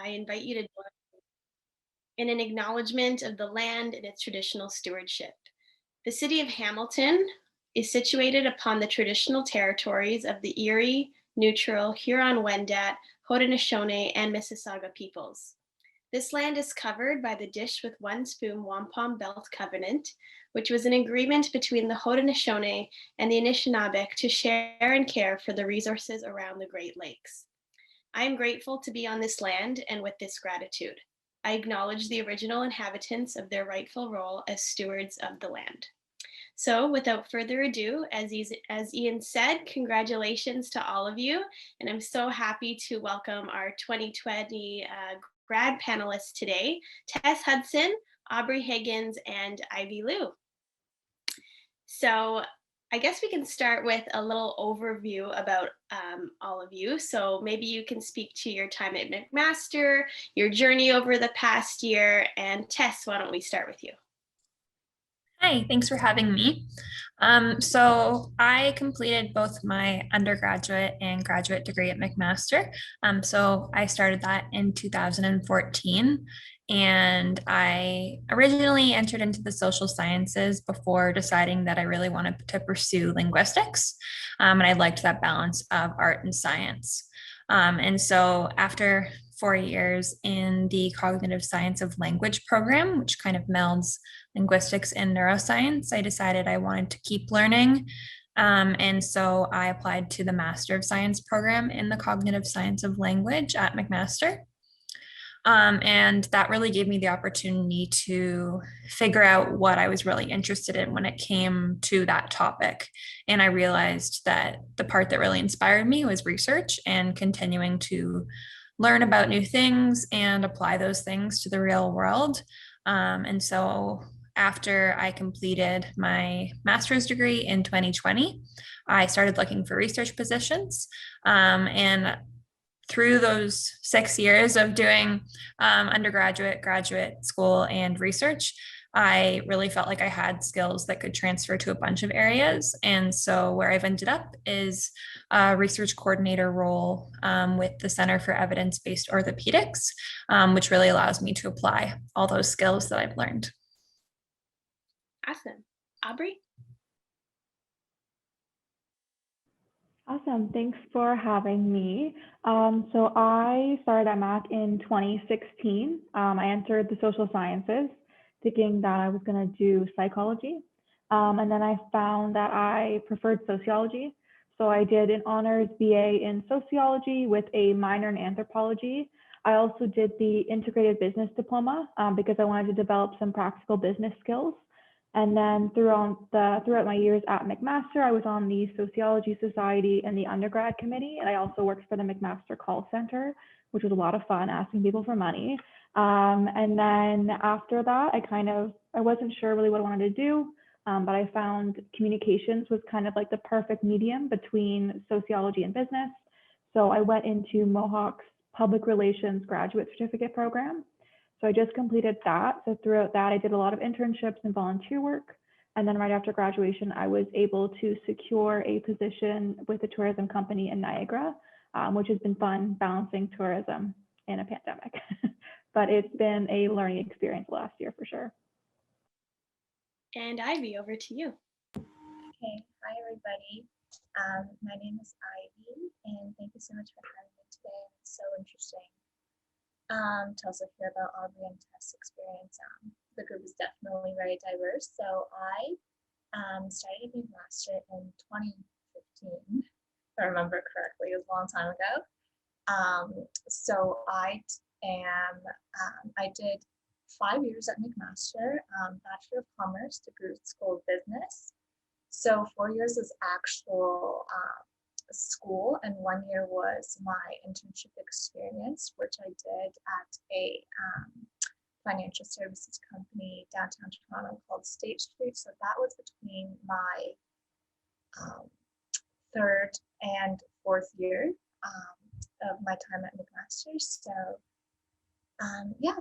I invite you to join in an acknowledgement of the land and its traditional stewardship. The city of Hamilton is situated upon the traditional territories of the Erie, Neutral, Huron-Wendat, Haudenosaunee, and Mississauga peoples. This land is covered by the Dish with One Spoon Wampum Belt Covenant, which was an agreement between the Haudenosaunee and the Anishinaabeg to share and care for the resources around the Great Lakes. I am grateful to be on this land, and with this gratitude, I acknowledge the original inhabitants of their rightful role as stewards of the land. So, without further ado, as Ian said, congratulations to all of you. And I'm so happy to welcome our 2020 grad panelists today, Tess Hudson, Aubrey Higgins, and Ivy Liu. So I guess we can start with a little overview about all of you. So maybe you can speak to your time at McMaster, your journey over the past year, and Tess, why don't we start with you? Hi, thanks for having me. So I completed both my undergraduate and graduate degree at McMaster. So I started that in 2014, and I originally entered into the social sciences before deciding that I really wanted to pursue linguistics. And I liked that balance of art and science. And so after 4 years in the cognitive science of language program, which kind of melds linguistics and neuroscience, I decided I wanted to keep learning. And so I applied to the Master of Science program in the cognitive science of language at McMaster. And that really gave me the opportunity to figure out what I was really interested in when it came to that topic. And I realized that the part that really inspired me was research and continuing to learn about new things and apply those things to the real world. And so after I completed my master's degree in 2020, I started looking for research positions. And through those 6 years of doing undergraduate, graduate school, and research, I really felt like I had skills that could transfer to a bunch of areas. And so where I've ended up is a research coordinator role with the Center for Evidence-Based Orthopedics, which really allows me to apply all those skills that I've learned. Awesome. Aubrey? Awesome. Thanks for having me. So I started at Mac in 2016. I entered the social sciences thinking that I was going to do psychology. And then I found that I preferred sociology. So I did an honors BA in sociology with a minor in anthropology. I also did the integrated business diploma because I wanted to develop some practical business skills. And then throughout my years at McMaster, I was on the Sociology Society and the undergrad committee. And I also worked for the McMaster call center, which was a lot of fun asking people for money. And then after that, I wasn't sure really what I wanted to do, but I found communications was kind of like the perfect medium between sociology and business. So I went into Mohawk's public relations graduate certificate program. So I just completed that. So throughout that, I did a lot of internships and volunteer work. And then right after graduation, I was able to secure a position with a tourism company in Niagara, which has been fun balancing tourism in a pandemic. But it's been a learning experience last year for sure. And Ivy, over to you. Okay, hi everybody. My name is Ivy, and thank you so much for having me today. It's so interesting to also hear about Aubrey and Tess' experience. The group is definitely very diverse. So I started McMaster in 2015, if I remember correctly. It was a long time ago. So I did 5 years at McMaster, Bachelor of Commerce, degree School of Business. So 4 years is actual school, and 1 year was my internship experience, which I did at a financial services company downtown Toronto called State Street. So that was between my third and fourth year of my time at McMaster. So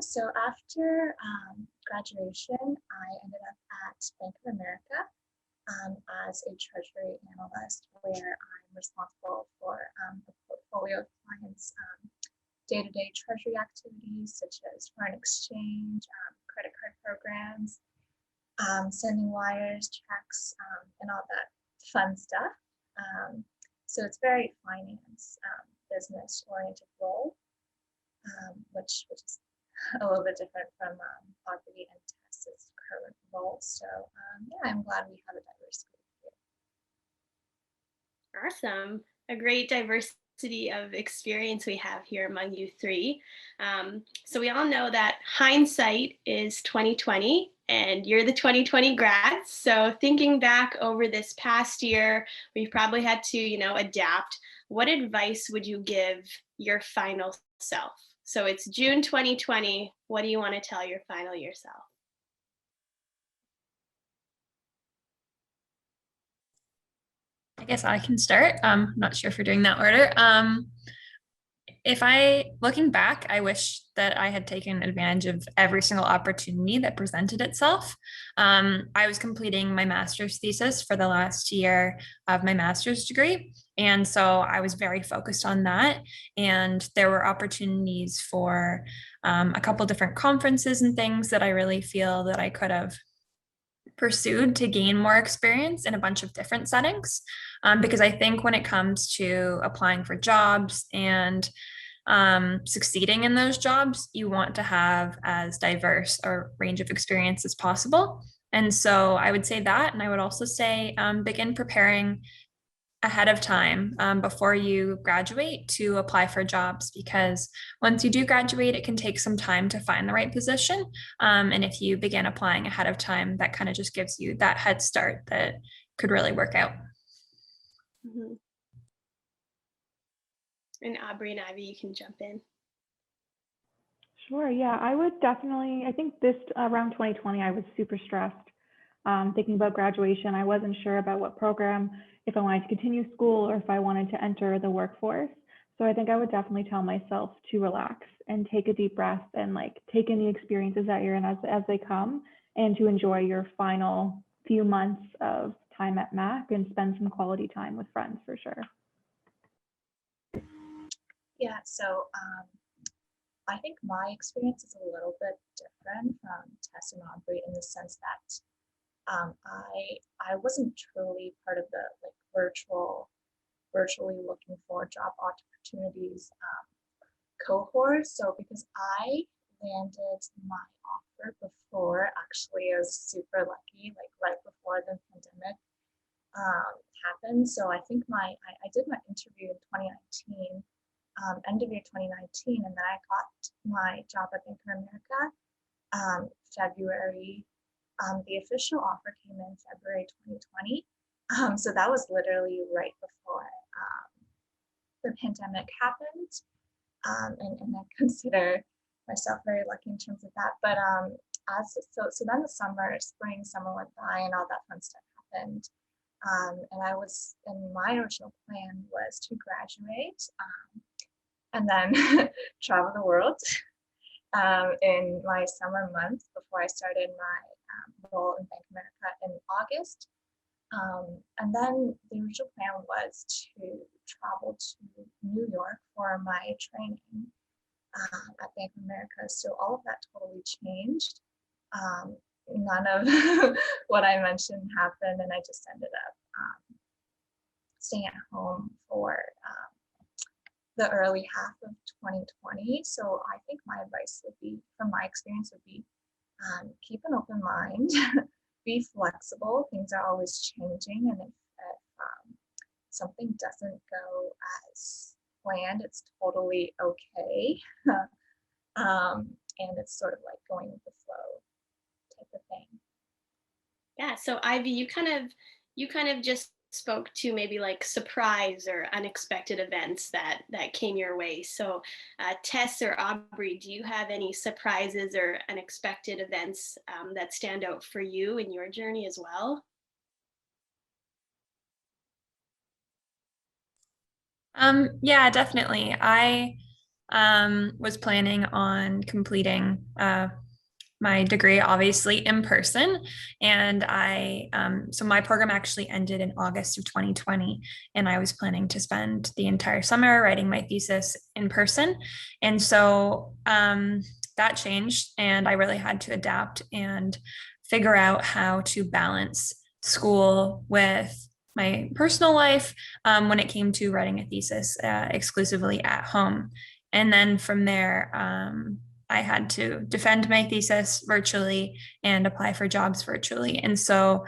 so after graduation, I ended up at Bank of America as a treasury analyst, where I'm responsible for a portfolio of clients day-to-day treasury activities such as foreign exchange, credit card programs, sending wires, checks, and all that fun stuff. So it's very finance, business oriented role, which is a little bit different from Aubrey and Tess's current role. So yeah, I'm glad we have a diverse group here. Awesome. A great diversity of experience we have here among you three. So we all know that hindsight is 2020 and you're the 2020 grads. So thinking back over this past year, we've probably had to, adapt. What advice would you give your final self? So it's June 2020. What do you want to tell your final year self? I guess I can start. I'm not sure if we're doing that order. Looking back, I wish that I had taken advantage of every single opportunity that presented itself. I was completing my master's thesis for the last year of my master's degree. And so I was very focused on that. And there were opportunities for a couple different conferences and things that I really feel that I could have pursued to gain more experience in a bunch of different settings. Because I think when it comes to applying for jobs and succeeding in those jobs, you want to have as diverse a range of experience as possible. And so I would say that, and I would also say begin preparing ahead of time before you graduate to apply for jobs, because once you do graduate, it can take some time to find the right position. And if you begin applying ahead of time, that kind of just gives you that head start that could really work out. Mm-hmm. And Aubrey and Ivy, you can jump in. Sure, yeah, I would definitely, I think this around 2020, I was super stressed thinking about graduation. I wasn't sure about what program, if I wanted to continue school or if I wanted to enter the workforce. So I think I would definitely tell myself to relax and take a deep breath and take in the experiences that you're in as they come, and to enjoy your final few months of time at Mac and spend some quality time with friends for sure. Yeah, so I think my experience is a little bit different from Tess and Aubrey in the sense that I wasn't truly part of the virtually looking for job opportunities cohort. So because I landed my offer before, actually, I was super lucky, right before the pandemic happened. So I think I did my interview in 2019. End of year 2019, and then I got my job at Bank of America February. The official offer came in February 2020. So that was literally right before the pandemic happened. And I consider myself very lucky in terms of that. But so then the spring, summer went by and all that fun stuff happened. And my original plan was to graduate and then travel the world in my summer months before I started my role in Bank of America in August. And then the original plan was to travel to New York for my training at Bank of America. So all of that totally changed. None of what I mentioned happened, and I just ended up staying at home for the early half of 2020. So I think my advice would be, from my experience, would be keep an open mind, be flexible. Things are always changing, and if something doesn't go as planned, it's totally okay. And it's sort of like going with the flow type of thing. Yeah. So Ivy, you kind of just spoke to maybe surprise or unexpected events that came your way. So Tess or Aubrey, do you have any surprises or unexpected events that stand out for you in your journey as well? Yeah, definitely. I was planning on completing my degree obviously in person. And so my program actually ended in August of 2020. And I was planning to spend the entire summer writing my thesis in person. And so that changed, and I really had to adapt and figure out how to balance school with my personal life when it came to writing a thesis exclusively at home. And then from there, I had to defend my thesis virtually and apply for jobs virtually. And so,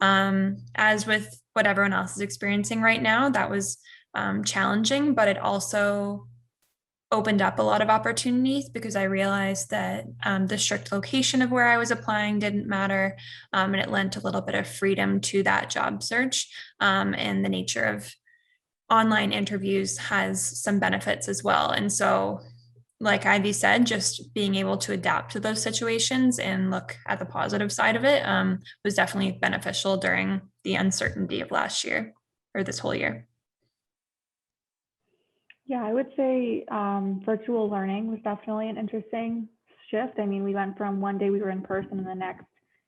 as with what everyone else is experiencing right now, that was challenging, but it also opened up a lot of opportunities because I realized that the strict location of where I was applying didn't matter. And it lent a little bit of freedom to that job search. And the nature of online interviews has some benefits as well. And so, like Ivy said, just being able to adapt to those situations and look at the positive side of it was definitely beneficial during the uncertainty of last year or this whole year. Yeah, I would say virtual learning was definitely an interesting shift. I mean, we went from one day we were in person and the next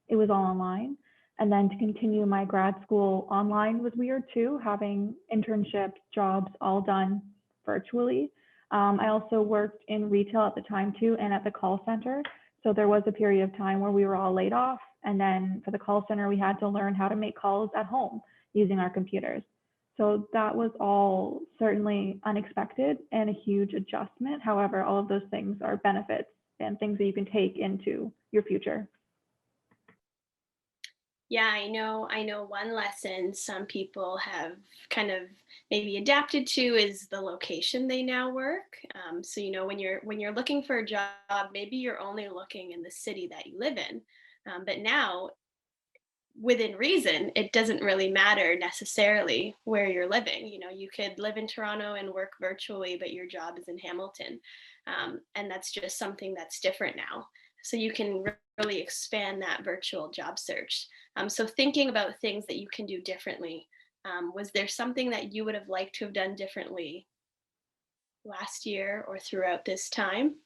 it was all online. And then to continue my grad school online was weird too, having internships, jobs all done virtually. I also worked in retail at the time too and at the call center. So there was a period of time where we were all laid off. And then for the call center, we had to learn how to make calls at home using our computers. So that was all certainly unexpected and a huge adjustment. However, all of those things are benefits and things that you can take into your future. Yeah, I know one lesson some people have kind of maybe adapted to is the location they now work. So when you're looking for a job, maybe you're only looking in the city that you live in. But now, within reason, it doesn't really matter necessarily where you're living. You know, you could live in Toronto and work virtually, but your job is in Hamilton. And that's just something that's different now. So you can really expand that virtual job search. So thinking about things that you can do differently, was there something that you would have liked to have done differently last year or throughout this time?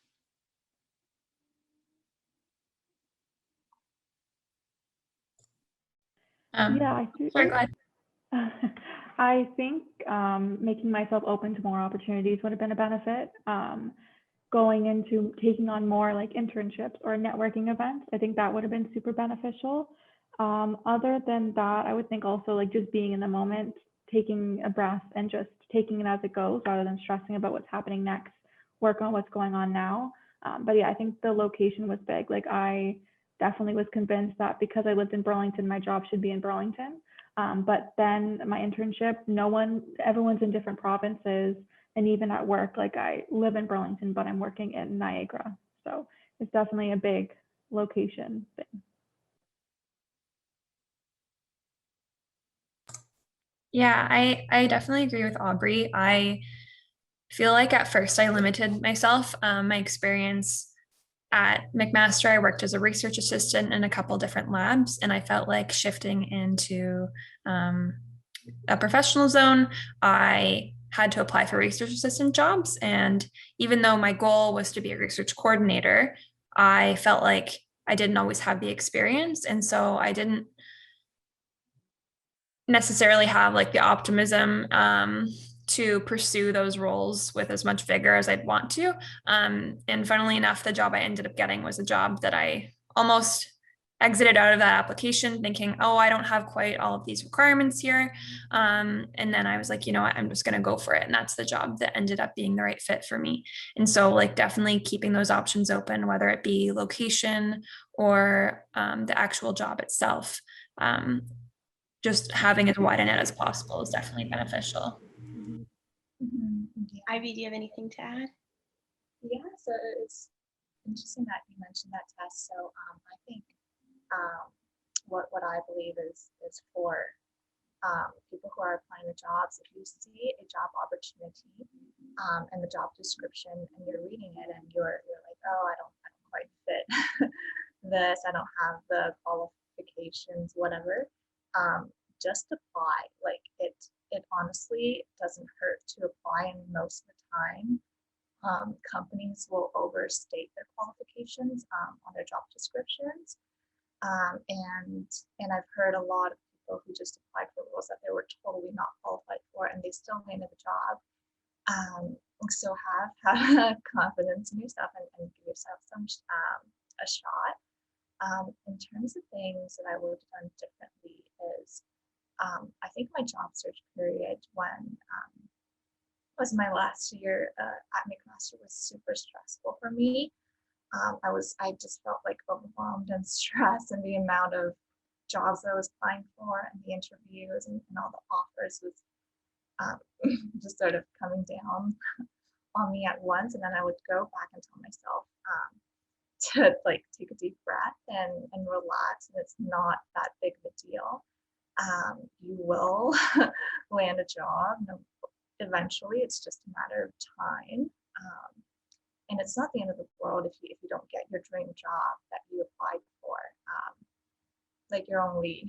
Yeah, I Sorry, think go ahead. I think making myself open to more opportunities would have been a benefit. Going into taking on more like internships or networking events, I think that would have been super beneficial. Other than that, I would think also like just being in the moment, taking a breath and just taking it as it goes rather than stressing about what's happening next, work on what's going on now. But yeah, I think the location was big. Like I definitely was convinced that because I lived in Burlington, my job should be in Burlington. But then my internship, everyone's in different provinces. And even at work, like I live in Burlington, but I'm working in Niagara. So it's definitely a big location thing. Yeah, I definitely agree with Aubrey. I feel like at first I limited myself. My experience at McMaster, I worked as a research assistant in a couple different labs, and I felt like shifting into a professional zone, I had to apply for research assistant jobs. And even though my goal was to be a research coordinator, I felt like I didn't always have the experience. And so I didn't necessarily have like the optimism to pursue those roles with as much vigor as I'd want to. And funnily enough, the job I ended up getting was a job that I almost exited out of that application thinking, oh, I don't have quite all of these requirements here. And then I was like, you know what, I'm just going to go for it. And that's the job that ended up being the right fit for me. And so like definitely keeping those options open, whether it be location or the actual job itself. Just having as wide a net as possible is definitely beneficial. Yeah. Ivy, do you have anything to add? Yeah, so it's interesting that you mentioned that test. So I think what I believe is for people who are applying to jobs, if you see a job opportunity and the job description and you're reading it and you're like, oh, I don't quite fit this, I don't have the qualifications, whatever, just apply. Like it honestly doesn't hurt to apply, and most of the time companies will overstate their qualifications on their job descriptions. And I've heard a lot of people who just applied for roles that they were totally not qualified for, and they still landed the job. So have confidence in yourself and give yourself a shot. In terms of things that I would have done differently is, I think my job search period when was my last year at McMaster was super stressful for me. I just felt like overwhelmed and stressed, and the amount of jobs I was applying for and the interviews and all the offers was just sort of coming down on me at once. And then I would go back and tell myself to like take a deep breath and relax, and it's not that big of a deal. You will land a job eventually. It's just a matter of time. And it's not the end of the world if you don't get your dream job that you applied for. Like, you're only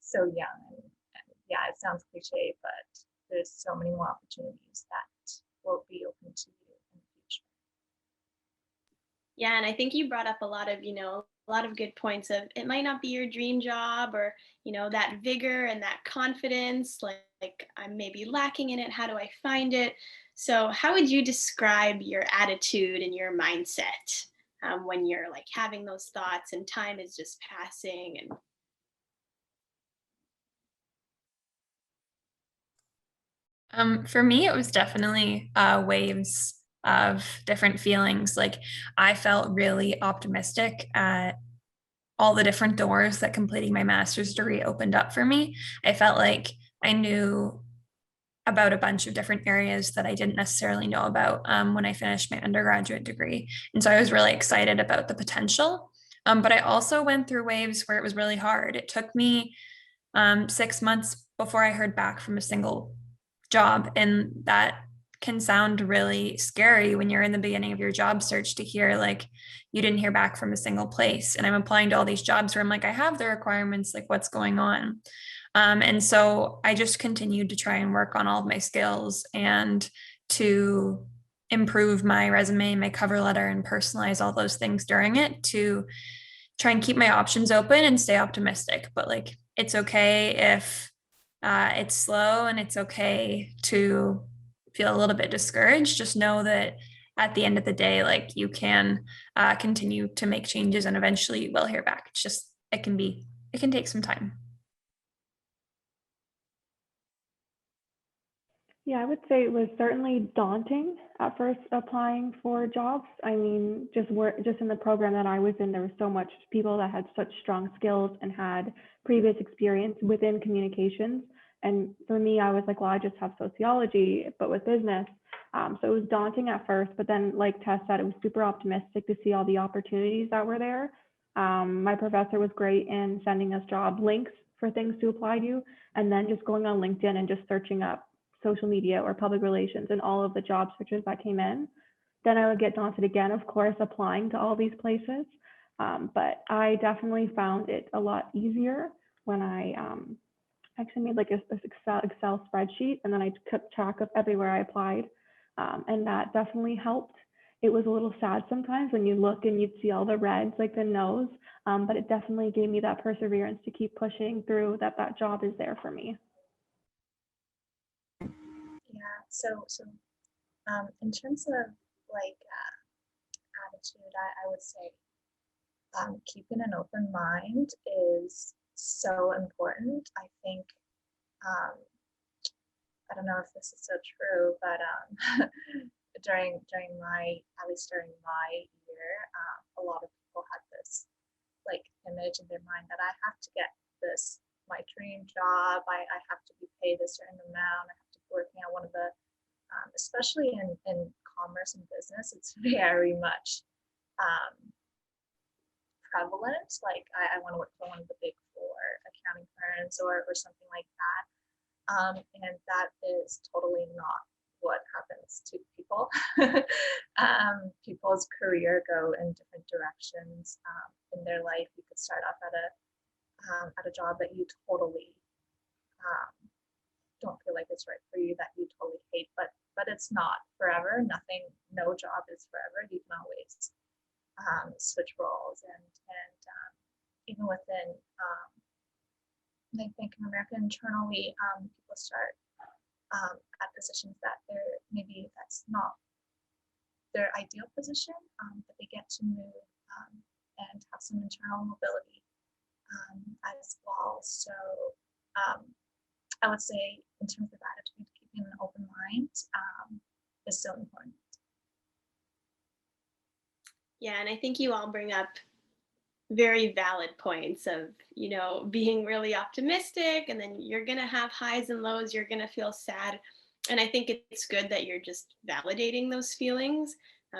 so young, and yeah, it sounds cliche, but there's so many more opportunities that will be open to you in the future. Yeah, and I think you brought up a lot of, a lot of good points of it might not be your dream job, or, that vigor and that confidence, like I'm maybe lacking in it. How do I find it? So how would you describe your attitude and your mindset when you're like having those thoughts and time is just passing? And For me, it was definitely waves of different feelings. Like, I felt really optimistic at all the different doors that completing my master's degree opened up for me. I felt like I knew about a bunch of different areas that I didn't necessarily know about when I finished my undergraduate degree. And so I was really excited about the potential. But I also went through waves where it was really hard. It took me 6 months before I heard back from a single job. And that can sound really scary when you're in the beginning of your job search, to hear like you didn't hear back from a single place. And I'm applying to all these jobs where I'm like, I have the requirements, like what's going on? And so I just continued to try and work on all of my skills and to improve my resume, my cover letter, and personalize all those things during it to try and keep my options open and stay optimistic. But like, it's okay if it's slow, and it's okay to feel a little bit discouraged. Just know that at the end of the day, like, you can continue to make changes, and eventually you will hear back. It's just, it can take some time. Yeah, I would say it was certainly daunting at first applying for jobs. I mean, just in the program that I was in, there was so much people that had such strong skills and had previous experience within communications. And for me, I was like, well, I just have sociology, but with business. So it was daunting at first, but then like Tess said, it was super optimistic to see all the opportunities that were there. My professor was great in sending us job links for things to apply to, and then just going on LinkedIn and just searching up social media or public relations and all of the job searches that came in. Then I would get daunted again, of course, applying to all these places. But I definitely found it a lot easier when I actually made like a Excel spreadsheet, and then I kept track of everywhere I applied. And that definitely helped. It was a little sad sometimes when you look and you'd see all the reds, like the no's, but it definitely gave me that perseverance to keep pushing through that job is there for me. Yeah, so in terms of like attitude, I would say keeping an open mind is so important. I think I don't know if this is so true, but during my, at least during my year, a lot of people had this like image in their mind that I have to get this, my dream job. I have to be paid a certain amount. I have to be working at one of the, especially in commerce and business, it's very much prevalent. Like, I want to work for one of the big four accounting firms or something like that. And that is totally not what happens to people. People's career go in different directions in their life. You could start off at a job that you totally don't feel like it's right for you, that you totally hate, but it's not forever. No job is forever. You can always switch roles, and even within I think in America internally, people start at positions that maybe that's not their ideal position, but they get to move and have some internal mobility as well. So I would say in terms of attitude, keeping an open mind is so important. Yeah, and I think you all bring up very valid points of, being really optimistic, and then you're going to have highs and lows, you're going to feel sad. And I think it's good that you're just validating those feelings,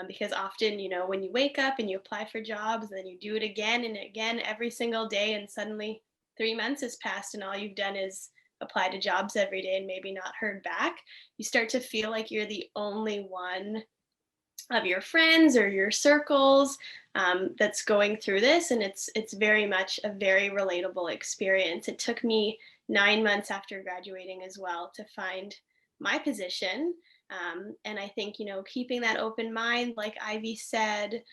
because often, when you wake up and you apply for jobs, then you do it again and again every single day, and suddenly 3 months has passed and all you've done is apply to jobs every day and maybe not heard back. You start to feel like you're the only one of your friends or your circles that's going through this, and it's very much a very relatable experience. It took me 9 months after graduating as well to find my position, and I think keeping that open mind, like Ivy said,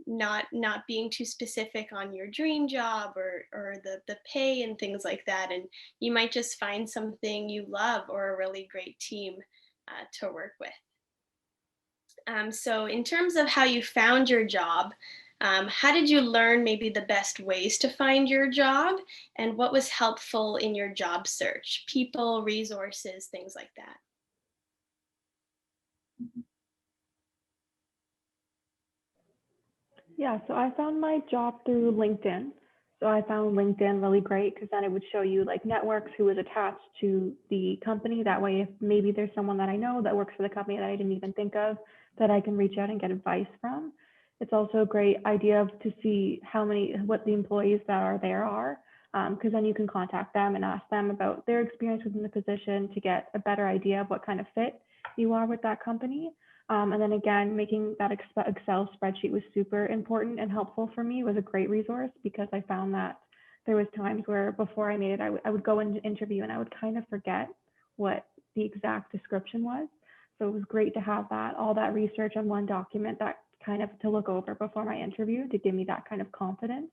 not being too specific on your dream job or the pay and things like that, and you might just find something you love or a really great team to work with. So in terms of how you found your job, how did you learn maybe the best ways to find your job, and what was helpful in your job search? People, resources, things like that. Yeah, so I found my job through LinkedIn. So I found LinkedIn really great because then it would show you like networks who was attached to the company. That way, if maybe there's someone that I know that works for the company that I didn't even think of, that I can reach out and get advice from. It's also a great idea to see what the employees that are there are, because then you can contact them and ask them about their experience within the position to get a better idea of what kind of fit you are with that company. And then again, making that Excel spreadsheet was super important and helpful for me. It was a great resource because I found that there was times where before I made it, I would go into interview and I would kind of forget what the exact description was. So it was great to have all that research on one document that kind of to look over before my interview to give me that kind of confidence.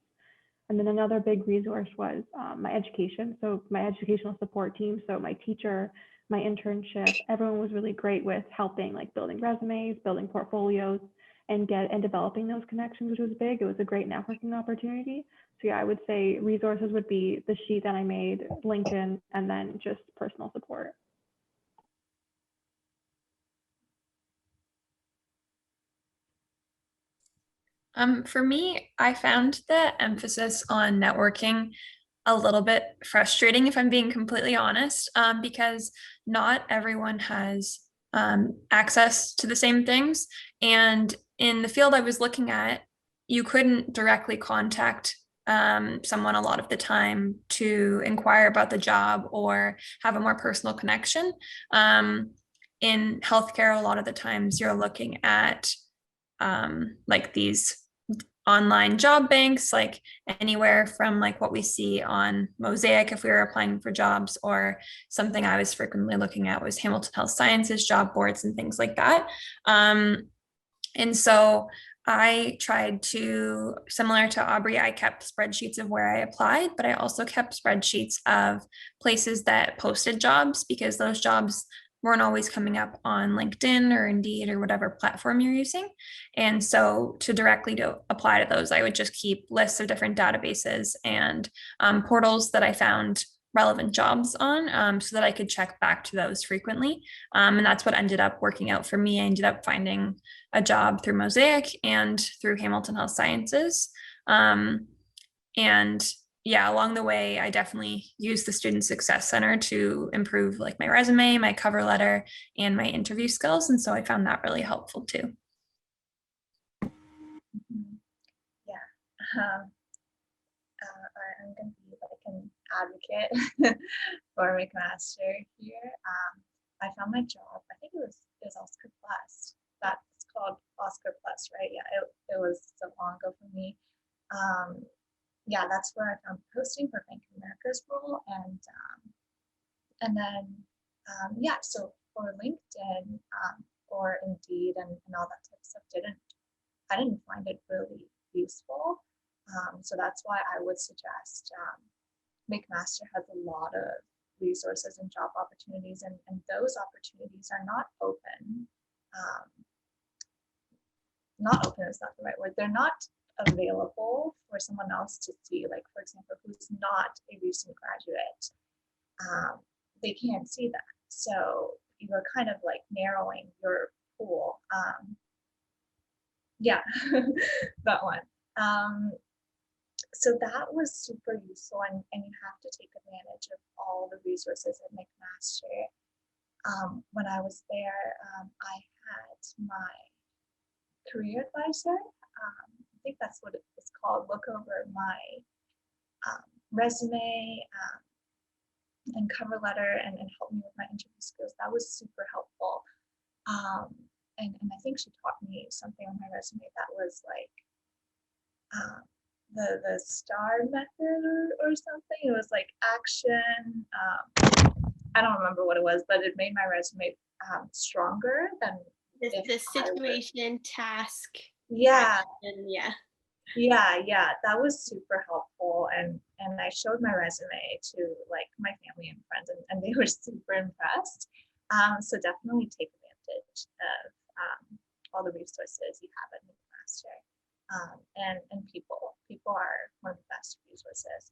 And then another big resource was my education. So my educational support team, so my teacher, my internship, everyone was really great with helping, like building resumes, building portfolios, and developing those connections, which was big. It was a great networking opportunity. So yeah, I would say resources would be the sheet that I made, LinkedIn, and then just personal support. For me, I found the emphasis on networking a little bit frustrating, if I'm being completely honest, because not everyone has access to the same things. And in the field I was looking at, you couldn't directly contact someone a lot of the time to inquire about the job or have a more personal connection. In healthcare, a lot of the times you're looking at like these online job banks, like anywhere from like what we see on Mosaic if we were applying for jobs, or something I was frequently looking at was Hamilton Health Sciences job boards and things like that. And so I tried to, similar to Aubrey, I kept spreadsheets of where I applied, but I also kept spreadsheets of places that posted jobs, because those jobs weren't always coming up on LinkedIn or Indeed or whatever platform you're using. And so to directly apply to those, I would just keep lists of different databases and portals that I found relevant jobs on, so that I could check back to those frequently. And that's what ended up working out for me. I ended up finding a job through Mosaic and through Hamilton Health Sciences. And yeah, along the way, I definitely used the Student Success Center to improve like my resume, my cover letter, and my interview skills. And so I found that really helpful too. Yeah. I'm going to be like an advocate for McMaster here. I found my job, I think it was Oscar Plus. That's called Oscar Plus, right? Yeah, it was so long ago for me. Yeah, that's where I found the posting for Bank of America's role, and then yeah, so for LinkedIn or Indeed and all that type of stuff I didn't find it really useful. So that's why I would suggest McMaster has a lot of resources and job opportunities, and those opportunities are not open. Not open is not the right word. They're not available for someone else to see. Like, for example, who's not a recent graduate, they can't see that. So you're kind of like narrowing your pool. Yeah, that one. So that was super useful, and you have to take advantage of all the resources at McMaster. When I was there, I had my career advisor, I think that's what it was called, look over my resume and cover letter and help me with my interview skills. That was super helpful. And I think she taught me something on my resume that was like the STAR method or something. It was like action. I don't remember what it was, but it made my resume stronger than The situation, task. Yeah. And yeah. Yeah, that was super helpful, and I showed my resume to like my family and friends, and they were super impressed. So definitely take advantage of all the resources you have at McMaster, and people are one of the best resources.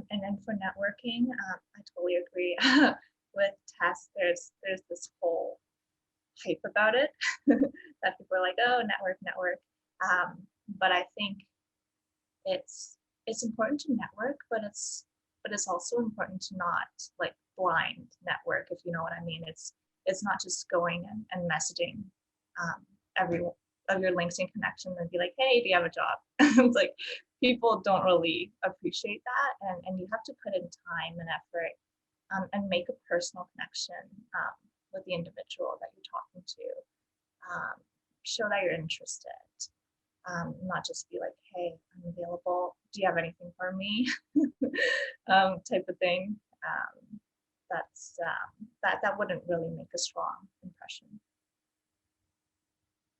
And then for networking, I totally agree with Tess. There's this whole hype about it that people are like, oh, network. But I think it's important to network, but it's also important to not like blind network, if you know what I mean. It's not just going and messaging every of your LinkedIn connections and be like, hey, do you have a job? It's like people don't really appreciate that, and you have to put in time and effort and make a personal connection with the individual that you're talking to. Show that you're interested. Not just be like, hey, I'm available. Do you have anything for me? Type of thing. That wouldn't really make a strong impression.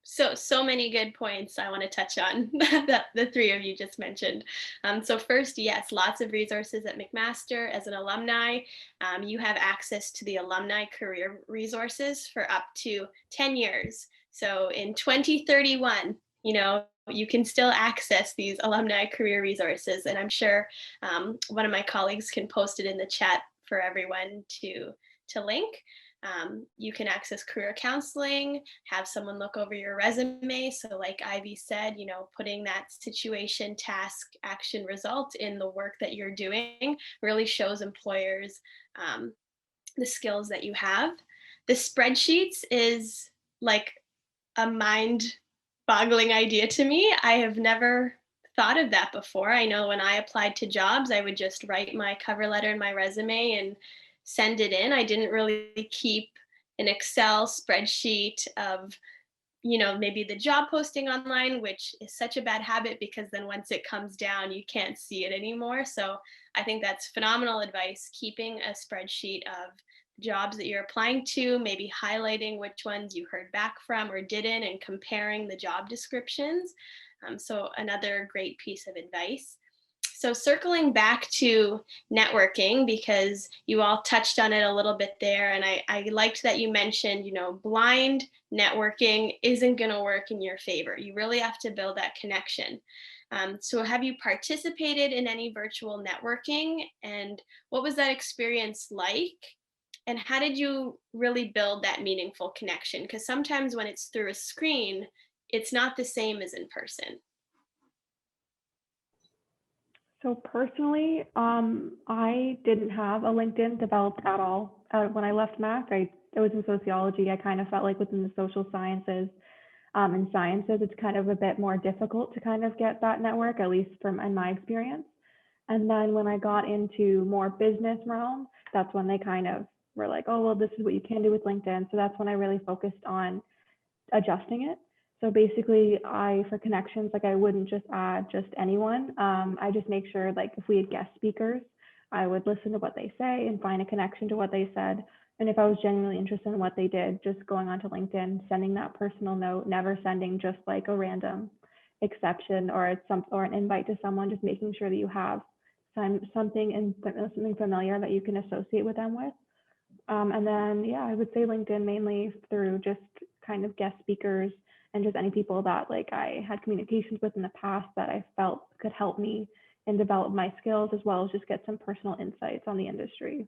So many good points I want to touch on that the three of you just mentioned. So first, yes, lots of resources at McMaster. As an alumni, you have access to the alumni career resources for up to 10 years. So in 2031, you can still access these alumni career resources. And I'm sure one of my colleagues can post it in the chat for everyone to link. You can access career counseling, have someone look over your resume. So like Ivy said, putting that situation, task, action, result in the work that you're doing really shows employers the skills that you have. The spreadsheets is like a mind-boggling idea to me. I have never thought of that before. I know when I applied to jobs, I would just write my cover letter and my resume and send it in. I didn't really keep an Excel spreadsheet of, maybe the job posting online, which is such a bad habit because then once it comes down, you can't see it anymore. So I think that's phenomenal advice, keeping a spreadsheet of jobs that you're applying to, maybe highlighting which ones you heard back from or didn't, and comparing the job descriptions. So another great piece of advice. So circling back to networking, because you all touched on it a little bit there, and I liked that you mentioned, blind networking isn't going to work in your favor. You really have to build that connection. So have you participated in any virtual networking, and what was that experience like? And how did you really build that meaningful connection? Because sometimes when it's through a screen, it's not the same as in person. So personally, I didn't have a LinkedIn developed at all. When I left Mac, I was in sociology. I kind of felt like within the social sciences and sciences, it's kind of a bit more difficult to kind of get that network, at least in my experience. And then when I got into more business realm, that's when they kind of were like, oh, well, this is what you can do with LinkedIn. So that's when I really focused on adjusting it. So basically, for connections, like I wouldn't just add just anyone. I just make sure, like if we had guest speakers, I would listen to what they say and find a connection to what they said, And if I was genuinely interested in what they did, just going onto LinkedIn, sending that personal note, never sending just like a random exception or an invite to someone, just making sure that you have something familiar that you can associate with them with. And then, yeah, I would say LinkedIn mainly through just kind of guest speakers and just any people that like I had communications with in the past that I felt could help me and develop my skills, as well as just get some personal insights on the industry.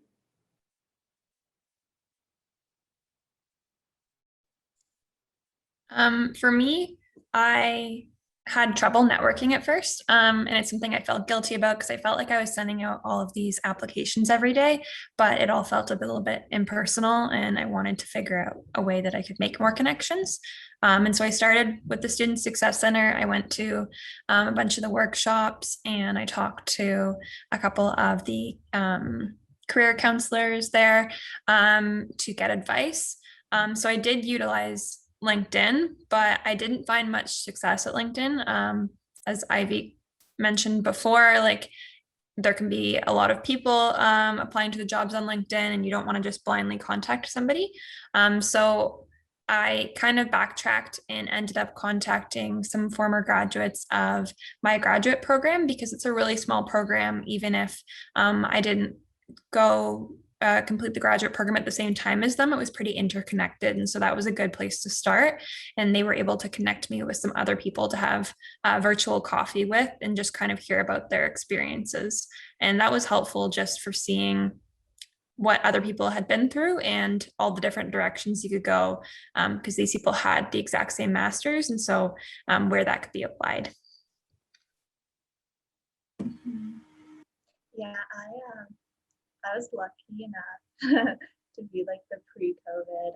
For me, I had trouble networking at first. And it's something I felt guilty about because I felt like I was sending out all of these applications every day, but it all felt a little bit impersonal. And I wanted to figure out a way that I could make more connections. And so I started with the Student Success Center. I went to a bunch of the workshops and I talked to a couple of the career counselors there to get advice. So I did utilize LinkedIn, but I didn't find much success at LinkedIn. As Ivy mentioned before, like there can be a lot of people applying to the jobs on LinkedIn, and you don't want to just blindly contact somebody. So I kind of backtracked and ended up contacting some former graduates of my graduate program because it's a really small program, even if I didn't go complete the graduate program at the same time as them. It was pretty interconnected. And so that was a good place to start. And they were able to connect me with some other people to have virtual coffee with and just kind of hear about their experiences. And that was helpful just for seeing what other people had been through and all the different directions you could go because these people had the exact same masters. And so where that could be applied. Yeah, I was lucky enough to be like the pre-COVID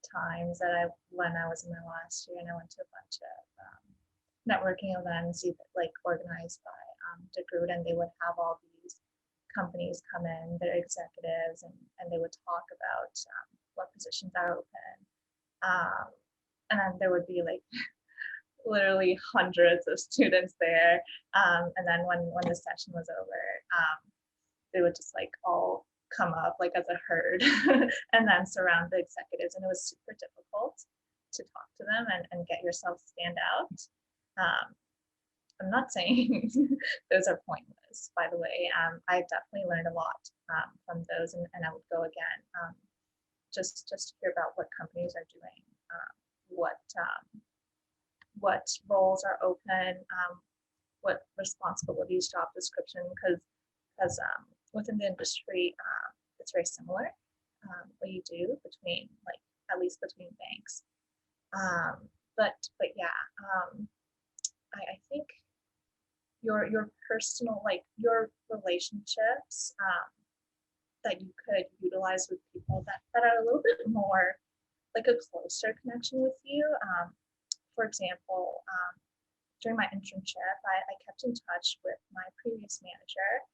times that when I was in my last year, and I went to a bunch of networking events like organized by DeGroote, and they would have all these companies come in, their executives, and they would talk about what positions are open. And then there would be like literally hundreds of students there. And then when the session was over, they would just like all come up like as a herd and then surround the executives. And it was super difficult to talk to them and get yourself stand out. I'm not saying those are pointless, by the way. I definitely learned a lot from those, and I would go again just to hear about what companies are doing, what roles are open, what responsibilities, job description, because within the industry, it's very similar what you do between, like, at least between banks. But yeah, I think your personal, like your relationships that you could utilize with people that are a little bit more like a closer connection with you. For example, during my internship, I kept in touch with my previous manager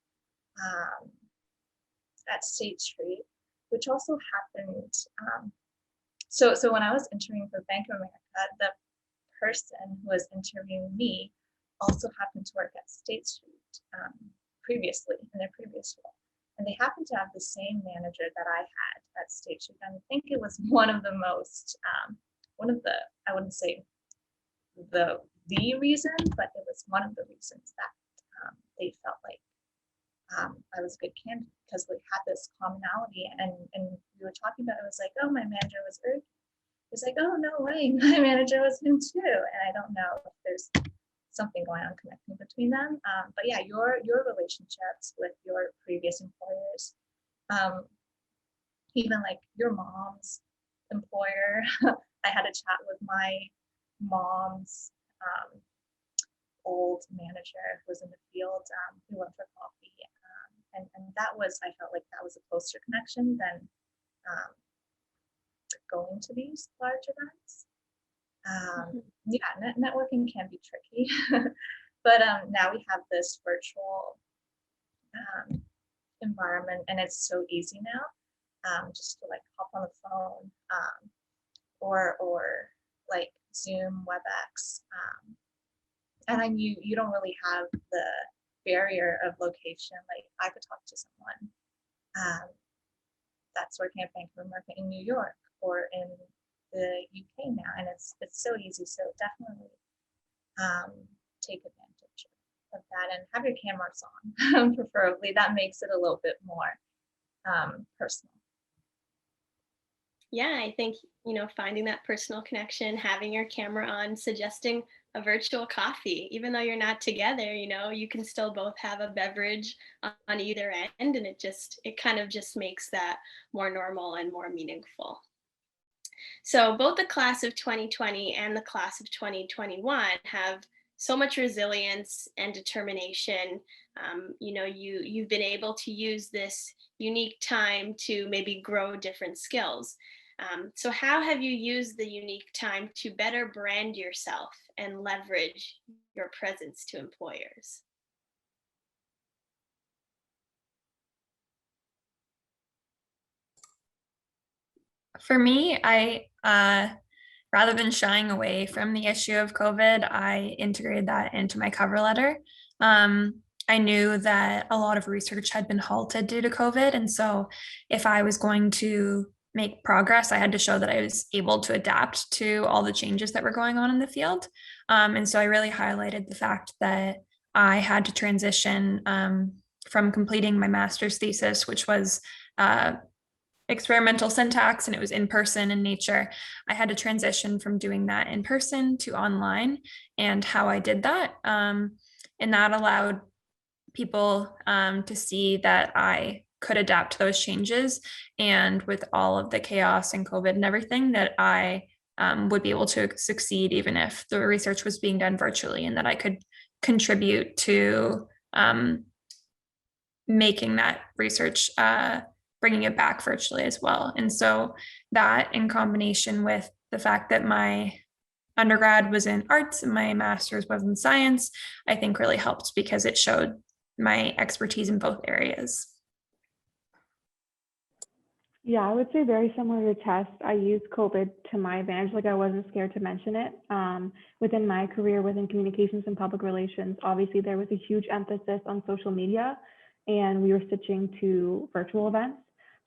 at State Street, which also happened. So when I was interviewing for Bank of America, the person who was interviewing me also happened to work at State Street previously in their previous role. And they happened to have the same manager that I had at State Street. And I think it was one of the, I wouldn't say the reason, but it was one of the reasons that they felt like I was a good candidate, because we had this commonality, and we were talking about it. Was like, oh, my manager was Erg. It was like, oh, no way, my manager was him too. And I don't know if there's something going on connecting between them. But yeah, your relationships with your previous employers, even like your mom's employer. I had a chat with my mom's old manager who was in the field. We went for coffee, and that was, I felt like that was a closer connection than going to these large events. Yeah, networking can be tricky, but now we have this virtual environment, and it's so easy now, just to like hop on the phone or like Zoom, WebEx, and then you don't really have the barrier of location. Like I could talk to someone that's working at Bank of America in New York or in the UK now, and it's so easy. So definitely take advantage of that and have your cameras on, preferably. That makes it a little bit more personal. Yeah, I think, finding that personal connection, having your camera on, suggesting a virtual coffee, even though you're not together, you can still both have a beverage on either end. And it kind of just makes that more normal and more meaningful. So both the class of 2020 and the class of 2021 have so much resilience and determination. You've been able to use this unique time to maybe grow different skills. So how have you used the unique time to better brand yourself and leverage your presence to employers? For me, rather than shying away from the issue of COVID, I integrated that into my cover letter. I knew that a lot of research had been halted due to COVID. And so if I was going to make progress, I had to show that I was able to adapt to all the changes that were going on in the field. And so I really highlighted the fact that I had to transition from completing my master's thesis, which was experimental syntax, and it was in person in nature. I had to transition from doing that in person to online, and how I did that. And that allowed people to see that I could adapt to those changes. And with all of the chaos and COVID and everything, that I would be able to succeed even if the research was being done virtually, and that I could contribute to making that research bringing it back virtually as well. And so that, in combination with the fact that my undergrad was in arts and my master's was in science, I think really helped because it showed my expertise in both areas. Yeah, I would say very similar to Tess. I used COVID to my advantage. Like, I wasn't scared to mention it. Within my career, within communications and public relations, obviously there was a huge emphasis on social media, and we were switching to virtual events.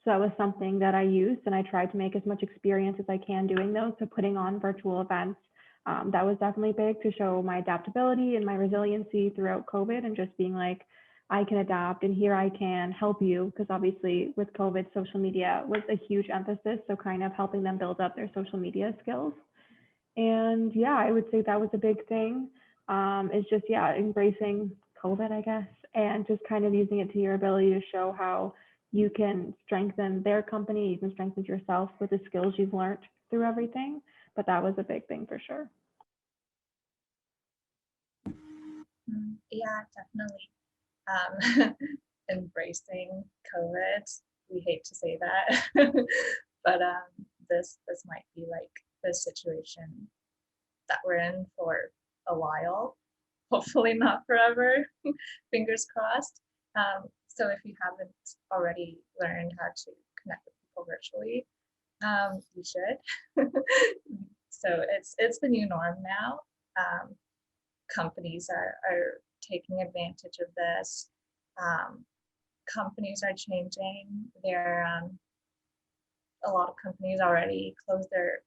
So that was something that I used, and I tried to make as much experience as I can doing those. So putting on virtual events, that was definitely big to show my adaptability and my resiliency throughout COVID, and just being like, I can adapt and here I can help you, because obviously with COVID, social media was a huge emphasis. So kind of helping them build up their social media skills. And yeah, I would say that was a big thing. Is just, yeah, embracing COVID, I guess, and just kind of using it to your ability to show how you can strengthen their company, you can strengthen yourself with the skills you've learned through everything. But that was a big thing for sure. Yeah, definitely. Embracing COVID. We hate to say that, but this might be like the situation that we're in for a while. Hopefully not forever. Fingers crossed. So if you haven't already learned how to connect with people virtually, you should. So it's the new norm now. Companies are taking advantage of this. Companies are changing. A lot of companies already close their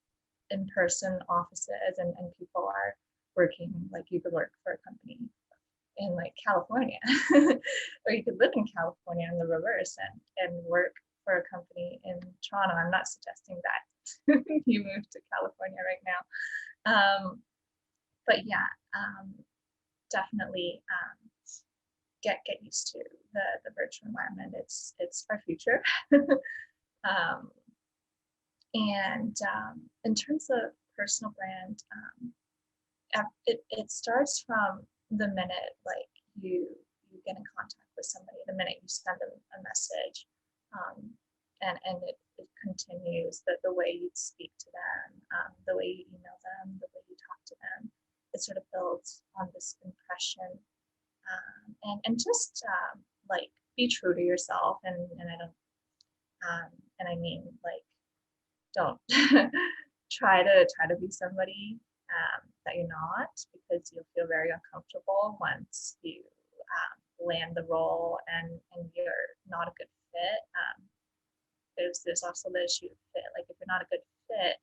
in-person offices, and people are working, like you could work for a company in like California, or you could live in California in the reverse and work for a company in Toronto. I'm not suggesting that you move to California right now. But yeah, definitely get used to the virtual environment. It's our future. And in terms of personal brand, it starts from the minute like you get in contact with somebody, the minute you send them a message, and it continues the way you speak to them, the way you email them, the way you talk to them. It sort of builds on this impression, and just like be true to yourself, and I don't and I mean, like, don't try to be somebody that you're not, because you'll feel very uncomfortable once you land the role and you're not a good fit. there's also the issue of fit. Like if you're not a good fit,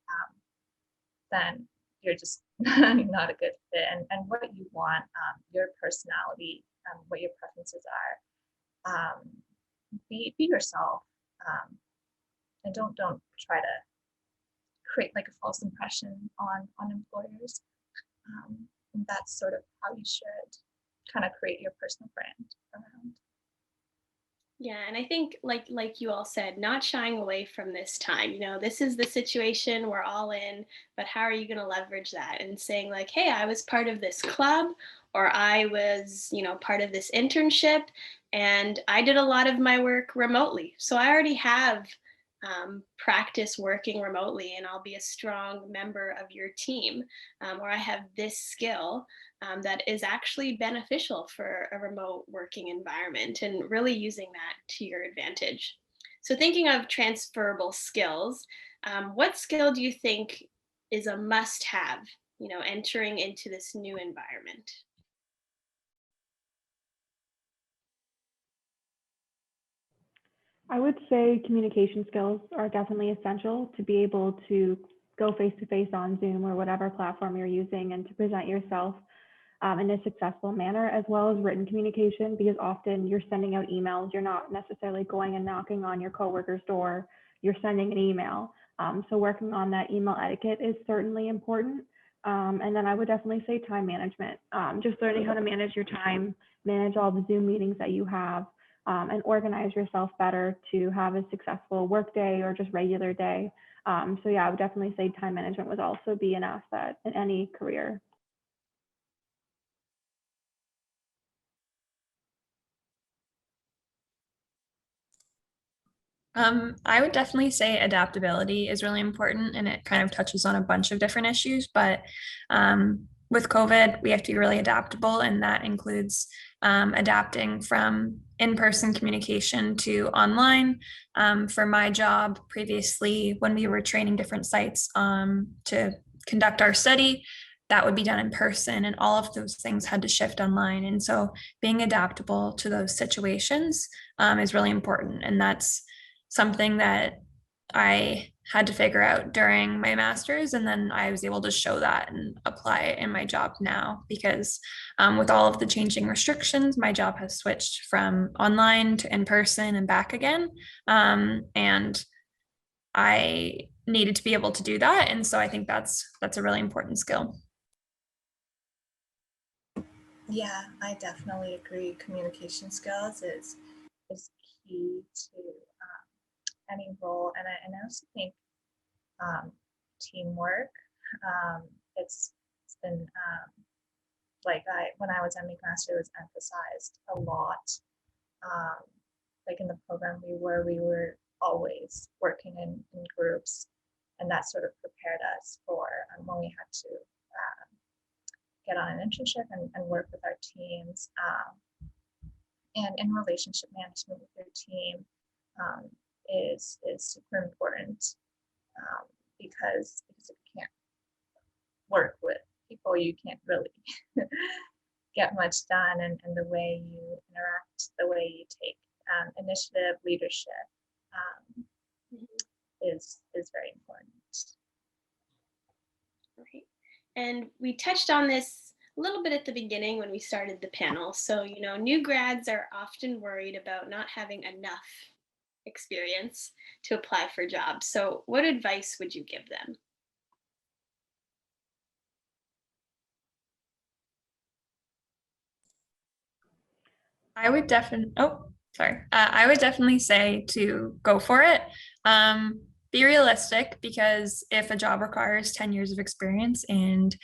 then you're just not a good fit. And what you want, your personality, what your preferences are, be yourself, and don't try to create like a false impression on employers. And that's sort of how you should kind of create your personal brand around. Yeah, and I think like you all said, not shying away from this time. You know, this is the situation we're all in, but how are you going to leverage that and saying like, "Hey, I was part of this club or I was, you know, part of this internship and I did a lot of my work remotely. So I already have practice working remotely and I'll be a strong member of your team, or I have this skill that is actually beneficial for a remote working environment and really using that to your advantage." So, thinking of transferable skills, what skill do you think is a must have, you know, entering into this new environment? I would say communication skills are definitely essential to be able to go face to face on Zoom or whatever platform you're using and to present yourself in a successful manner, as well as written communication, because often you're sending out emails. You're not necessarily going and knocking on your coworker's door. You're sending an email. So working on that email etiquette is certainly important. And then I would definitely say time management, just learning how to manage your time, manage all the Zoom meetings that you have, and organize yourself better to have a successful work day or just regular day. So yeah, I would definitely say time management would also be an asset in any career. I would definitely say adaptability is really important and it kind of touches on a bunch of different issues. But with COVID, we have to be really adaptable, and that includes adapting from in-person communication to online. For my job previously, when we were training different sites to conduct our study, that would be done in person, and all of those things had to shift online. And so being adaptable to those situations is really important. And that's something that I had to figure out during my master's, and then I was able to show that and apply it in my job now because with all of the changing restrictions, my job has switched from online to in person and back again, and I needed to be able to do that, and so I think that's a really important skill. Yeah, I definitely agree. Communication skills is key to any role, and I also think teamwork. It's been like when I was at McMaster, it was emphasized a lot. Like in the program we were always working in groups, and that sort of prepared us for when we had to get on an internship and work with our teams, and in relationship management with your team is super important, because if you can't work with people, you can't really get much done, and the way you interact, the way you take initiative, leadership is very important. Right. And we touched on this a little bit at the beginning when we started the panel. So, you know, new grads are often worried about not having enough experience to apply for jobs. So, what advice would you give them? I would definitely, I would definitely say to go for it. Be realistic, because if a job requires 10 years of experience and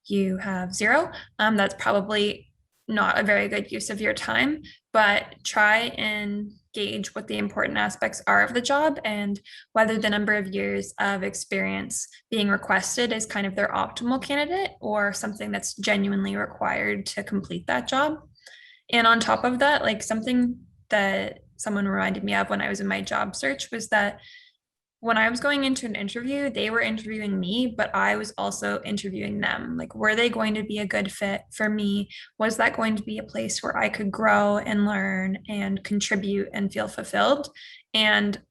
you have zero, that's probably not a very good use of your time. But try and gauge what the important aspects are of the job and whether the number of years of experience being requested is kind of their optimal candidate or something that's genuinely required to complete that job. And on top of that, like something that someone reminded me of when I was in my job search was that when I was going into an interview, they were interviewing me, but I was also interviewing them. Like, were they going to be a good fit for me? Was that going to be a place where I could grow and learn and contribute and feel fulfilled? And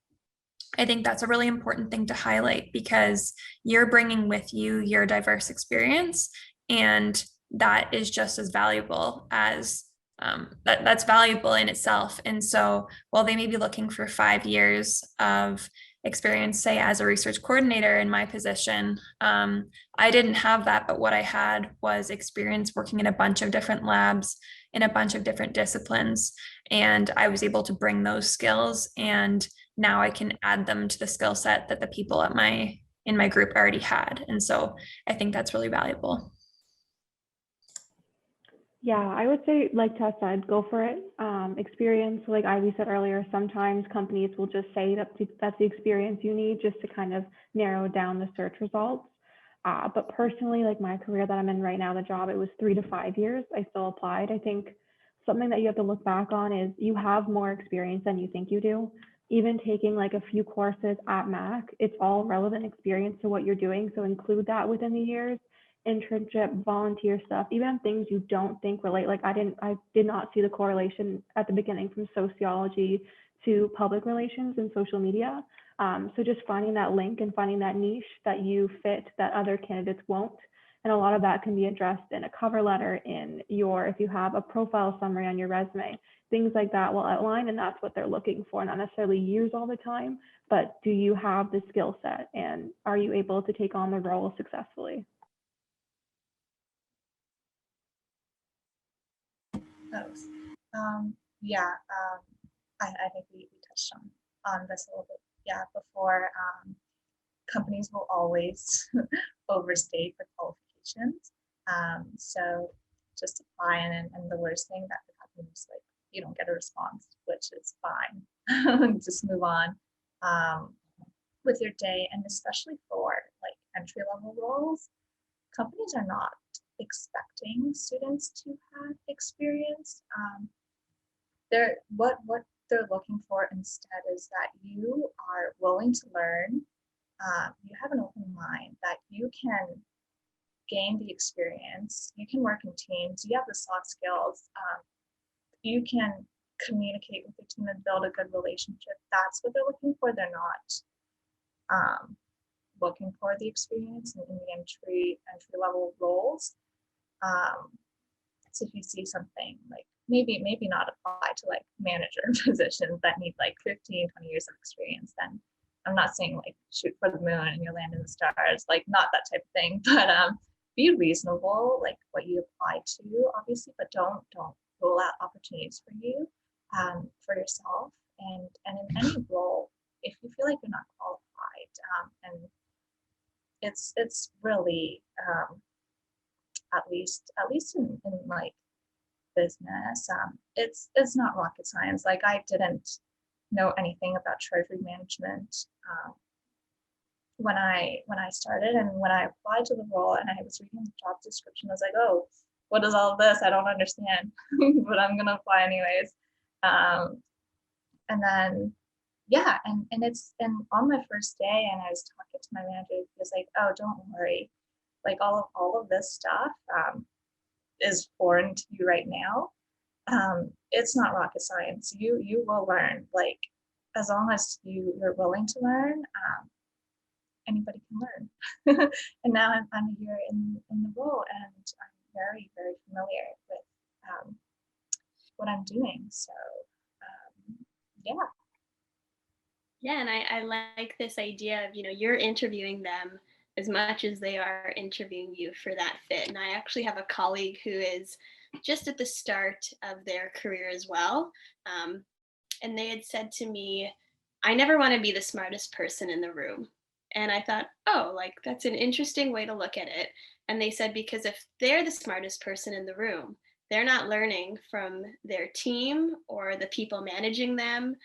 I think that's a really important thing to highlight because you're bringing with you your diverse experience, and that is just as valuable as that's valuable in itself. And so while they may be looking for 5 years of experience, say as a research coordinator in my position, I didn't have that, but what I had was experience working in a bunch of different labs in a bunch of different disciplines. And I was able to bring those skills, and now I can add them to the skill set that the people at in my group already had. And so I think that's really valuable. Yeah, I would say, like Tess said, go for it. Experience, like Ivy said earlier, sometimes companies will just say that that's the experience you need just to kind of narrow down the search results. But personally, like my career that I'm in right now, the job, it was 3 to 5 years. I still applied. I think something that you have to look back on is you have more experience than you think you do. Even taking like a few courses at Mac, it's all relevant experience to what you're doing. So include that within the years. Internship, volunteer stuff, even things you don't think relate. Like I did not see the correlation at the beginning from sociology to public relations and social media. So just finding that link and finding that niche that you fit that other candidates won't. And a lot of that can be addressed in a cover letter, in your, if you have a profile summary on your resume, things like that will outline, and that's what they're looking for, not necessarily years all the time, but do you have the skill set and are you able to take on the role successfully? Those. Yeah, I think we touched on this a little bit. Yeah, before companies will always overstate for qualifications. So just apply, and the worst thing that could happen is like you don't get a response, which is fine. Just move on with your day, and especially for like entry level roles, companies are not expecting students to have experience. What they're looking for instead is that you are willing to learn. You have an open mind, that you can gain the experience. You can work in teams. You have the soft skills. You can communicate with your team and build a good relationship. That's what they're looking for. They're not looking for the experience in the entry level roles. So if you see something like maybe not apply to like manager positions that need like 15, 20 years of experience, then I'm not saying like shoot for the moon and you land in the stars, like not that type of thing, but be reasonable, like what you apply to, obviously, but don't rule out opportunities for you, for yourself, and in any role, if you feel like you're not qualified, and it's really at least in like business, it's not rocket science. Like I didn't know anything about treasury management when I started, and when I applied to the role and I was reading the job description, I was like, oh, what is all of this? I don't understand, but I'm gonna apply anyways. And then yeah, and on my first day, and I was talking to my manager, he was like, oh, don't worry, like all of this stuff is foreign to you right now. It's not rocket science. You will learn, like as long as you're willing to learn, anybody can learn. And now I'm here in the role, and I'm very, very familiar with what I'm doing. So yeah. Yeah, and I like this idea of, you're interviewing them as much as they are interviewing you for that fit. And I actually have a colleague who is just at the start of their career as well. And they had said to me, I never want to be the smartest person in the room. And I thought, oh, like that's an interesting way to look at it. And they said, because if they're the smartest person in the room, they're not learning from their team or the people managing them.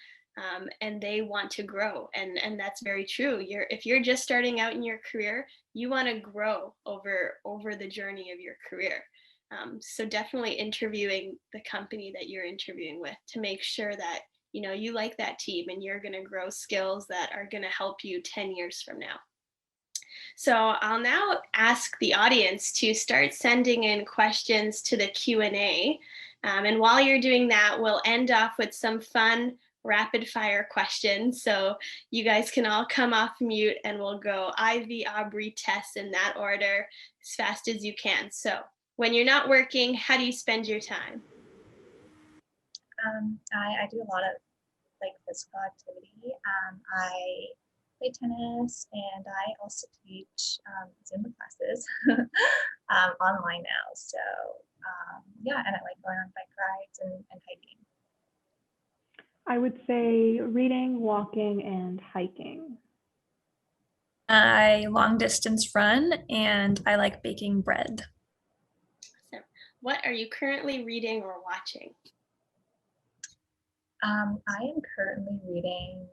And they want to grow, and that's very true. If you're just starting out in your career, you want to grow over the journey of your career. So definitely interviewing the company that you're interviewing with to make sure that you like that team and you're going to grow skills that are going to help you 10 years from now. So I'll now ask the audience to start sending in questions to the Q&A. And while you're doing that, we'll end off with some fun rapid fire questions. So you guys can all come off mute and we'll go Ivy, Aubrey, Tess in that order as fast as you can. So when you're not working, how do you spend your time? I do a lot of like physical activity. I play tennis and I also teach Zumba classes online now. So yeah, and I like going on bike rides and hiking. I would say reading, walking, and hiking. I long distance run and I like baking bread. So what are you currently reading or watching? I am currently reading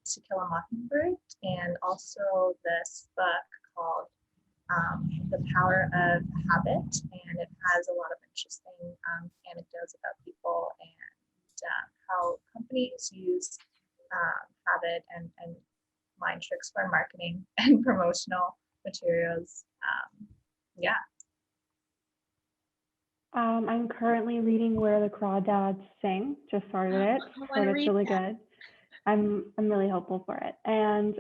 To Kill a Mockingbird and also this book called The Power of Habit, and it has a lot of interesting anecdotes about people and how companies use habit and mind tricks for marketing and promotional materials. Yeah. I'm currently reading Where the Crawdads Sing. Just started it, I so wanna that's read really that. good. I'm really hopeful for it. And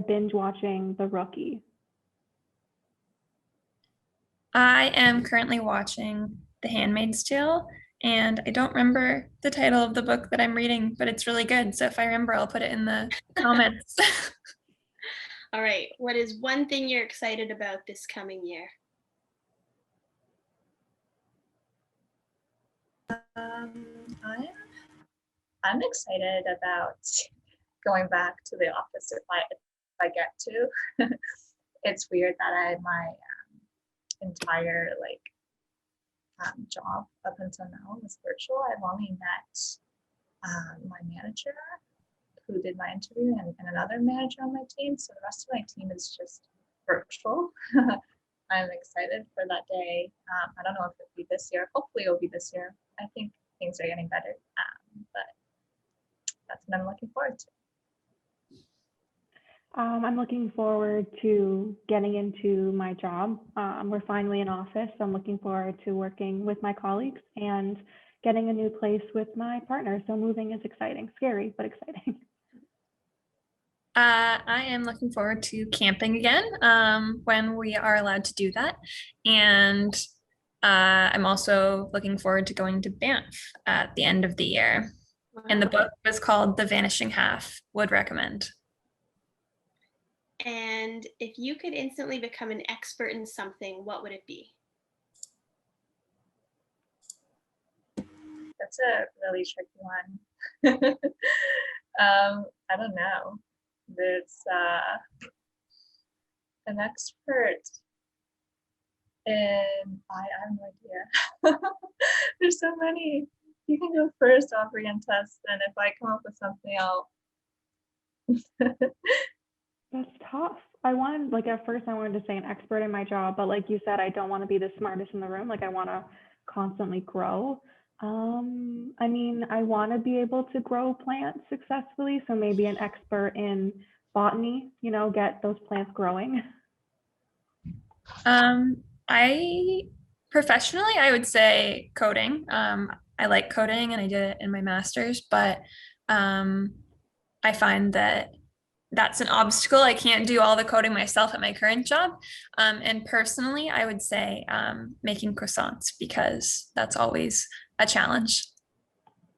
binge watching The Rookie. I am currently watching The Handmaid's Tale, and I don't remember the title of the book that I'm reading, but it's really good. So if I remember, I'll put it in the comments. All right. What is one thing you're excited about this coming year? I'm excited about going back to the office if I get to. It's weird that my entire job up until now was virtual. I've only met my manager who did my interview and another manager on my team. So the rest of my team is just virtual. I'm excited for that day. I don't know if it'll be this year. Hopefully it'll be this year. I think things are getting better, but that's what I'm looking forward to. I'm looking forward to getting into my job. We're finally in office. So I'm looking forward to working with my colleagues and getting a new place with my partner. So moving is exciting, scary, but exciting. I am looking forward to camping again when we are allowed to do that. And I'm also looking forward to going to Banff at the end of the year. And the book was called The Vanishing Half. Would recommend. And if you could instantly become an expert in something, what would it be? That's a really tricky one. I don't know. There's an expert in, I have no idea. There's so many. You can go first, Aubrey, and Tess, and if I come up with something, I'll. That's tough. At first I wanted to say an expert in my job, but like you said, I don't want to be the smartest in the room. Like I want to constantly grow. I mean, I want to be able to grow plants successfully. So maybe an expert in botany, get those plants growing. I professionally, I would say coding. I like coding and I did it in my master's, but I find that that's an obstacle. I can't do all the coding myself at my current job. And personally, I would say making croissants because that's always a challenge.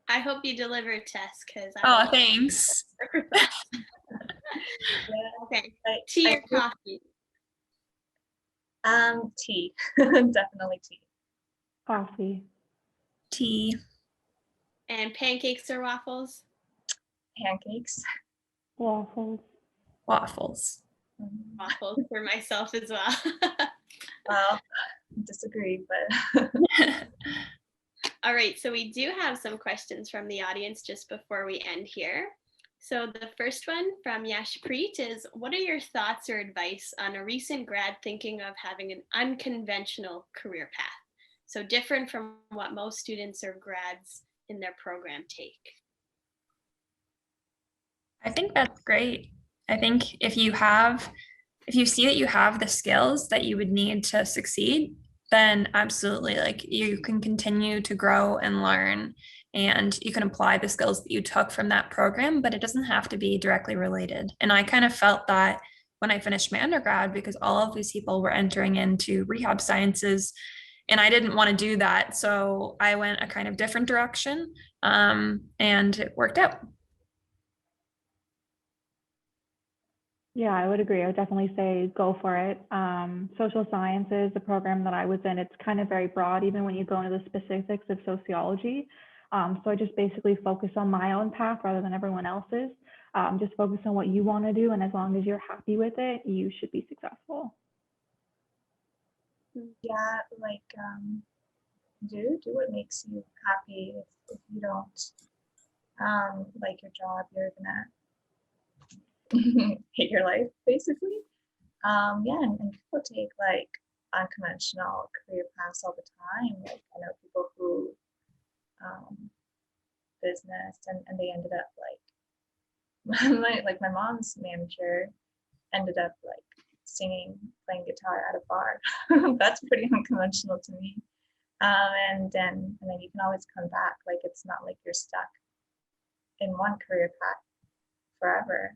I hope you deliver, Tess, because Oh, thanks. Okay. Tea or coffee? Tea. Definitely tea. Coffee. Tea. And pancakes or waffles? Pancakes. Waffles. Waffles. Waffles for myself as well. Well, disagree, but. All right, so we do have some questions from the audience just before we end here. So the first one from Yashpreet is, what are your thoughts or advice on a recent grad thinking of having an unconventional career path? So different from what most students or grads in their program take. I think that's great. I think if you see that you have the skills that you would need to succeed, then absolutely, like you can continue to grow and learn and you can apply the skills that you took from that program, but it doesn't have to be directly related. And I kind of felt that when I finished my undergrad, because all of these people were entering into rehab sciences, and I didn't want to do that. So I went a kind of different direction, and it worked out. Yeah, I would agree. I would definitely say go for it. Social sciences, the program that I was in, it's kind of very broad, even when you go into the specifics of sociology. So I just basically focus on my own path rather than everyone else's. Just focus on what you want to do, and as long as you're happy with it, you should be successful. Yeah, like do what makes you happy. If you don't like your job, you're gonna hate your life basically. Yeah, and people take like unconventional career paths all the time. Like I know people who business and they ended up like my mom's manager ended up like singing, playing guitar at a bar. That's pretty unconventional to me. And then you can always come back. Like it's not like you're stuck in one career path forever.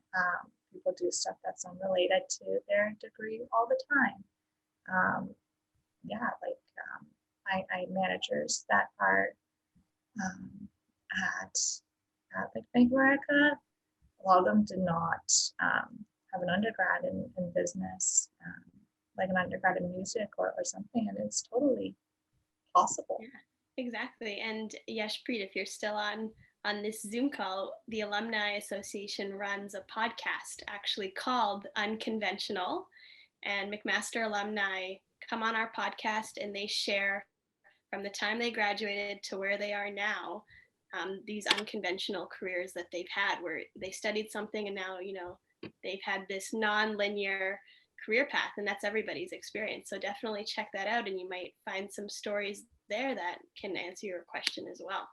People do stuff that's unrelated to their degree all the time. Yeah, like I managers that are at like Bank of America. A lot of them did not have an undergrad in business, like an undergrad in music or something, and it's totally possible. Yeah, exactly. And Yashpreet, if you're still on this Zoom call, the Alumni Association runs a podcast actually called Unconventional, and McMaster alumni come on our podcast and they share from the time they graduated to where they are now, these unconventional careers that they've had, where they studied something and now, they've had this non-linear career path, and that's everybody's experience. So definitely check that out, and you might find some stories there that can answer your question as well.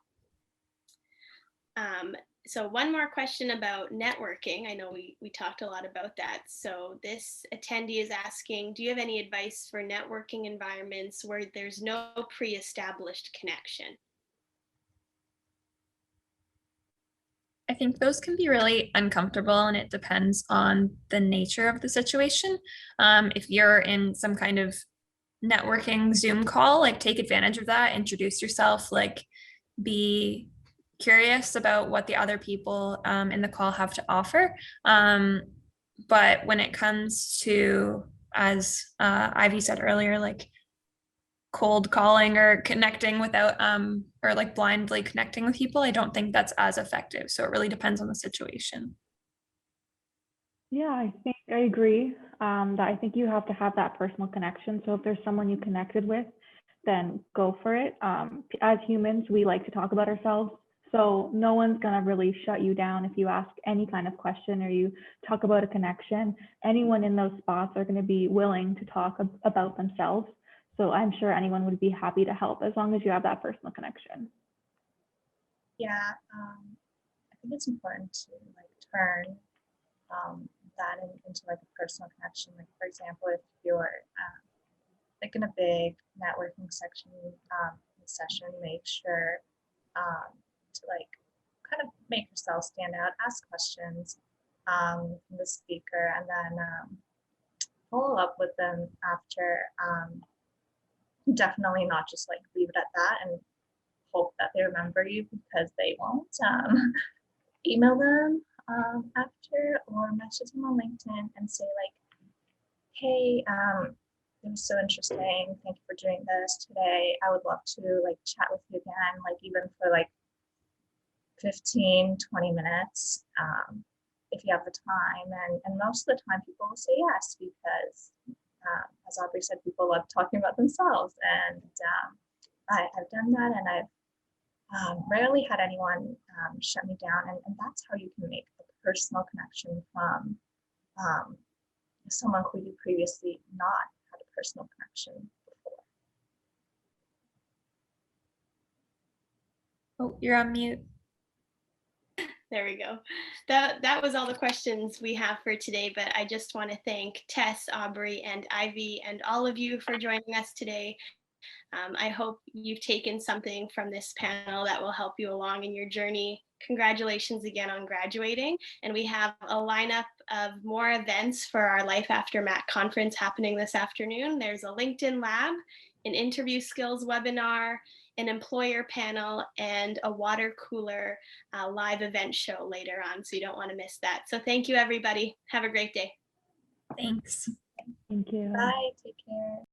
So one more question about networking. I know we talked a lot about that. So this attendee is asking, do you have any advice for networking environments where there's no pre-established connection? I think those can be really uncomfortable, and it depends on the nature of the situation. If you're in some kind of networking Zoom call, like take advantage of that, introduce yourself, like be curious about what the other people in the call have to offer. But when it comes to, as Ivy said earlier, like cold calling or connecting without or like blindly connecting with people, I don't think that's as effective. So it really depends on the situation. Yeah, I think I agree that I think you have to have that personal connection. So if there's someone you connected with, then go for it. As humans, we like to talk about ourselves. So no one's going to really shut you down if you ask any kind of question or you talk about a connection. Anyone in those spots are going to be willing to talk about themselves. So I'm sure anyone would be happy to help as long as you have that personal connection. Yeah, I think it's important to like turn that into like a personal connection. Like for example, if you're like in a big networking session, make sure to like kind of make yourself stand out, ask questions from the speaker, and then follow up with them after. Definitely not just like leave it at that and hope that they remember you, because they won't. Email them after or message them on LinkedIn and say like, hey, it was so interesting. Thank you for doing this today. I would love to like chat with you again, like even for like 15, 20 minutes if you have the time. And most of the time people will say yes, because as Aubrey said, people love talking about themselves. And I've done that, and I've rarely had anyone shut me down. And that's how you can make a personal connection from someone who you previously not had a personal connection before. Oh, you're on mute. There we go. That was all the questions we have for today, but I just want to thank Tess, Aubrey, and Ivy, and all of you for joining us today. I hope you've taken something from this panel that will help you along in your journey. Congratulations again on graduating. And we have a lineup of more events for our Life After Mac conference happening this afternoon. There's a LinkedIn Lab, an interview skills webinar, an employer panel, and a water cooler live event show later on. So you don't want to miss that. So thank you, everybody. Have a great day. Thanks. Thank you. Bye. Take care.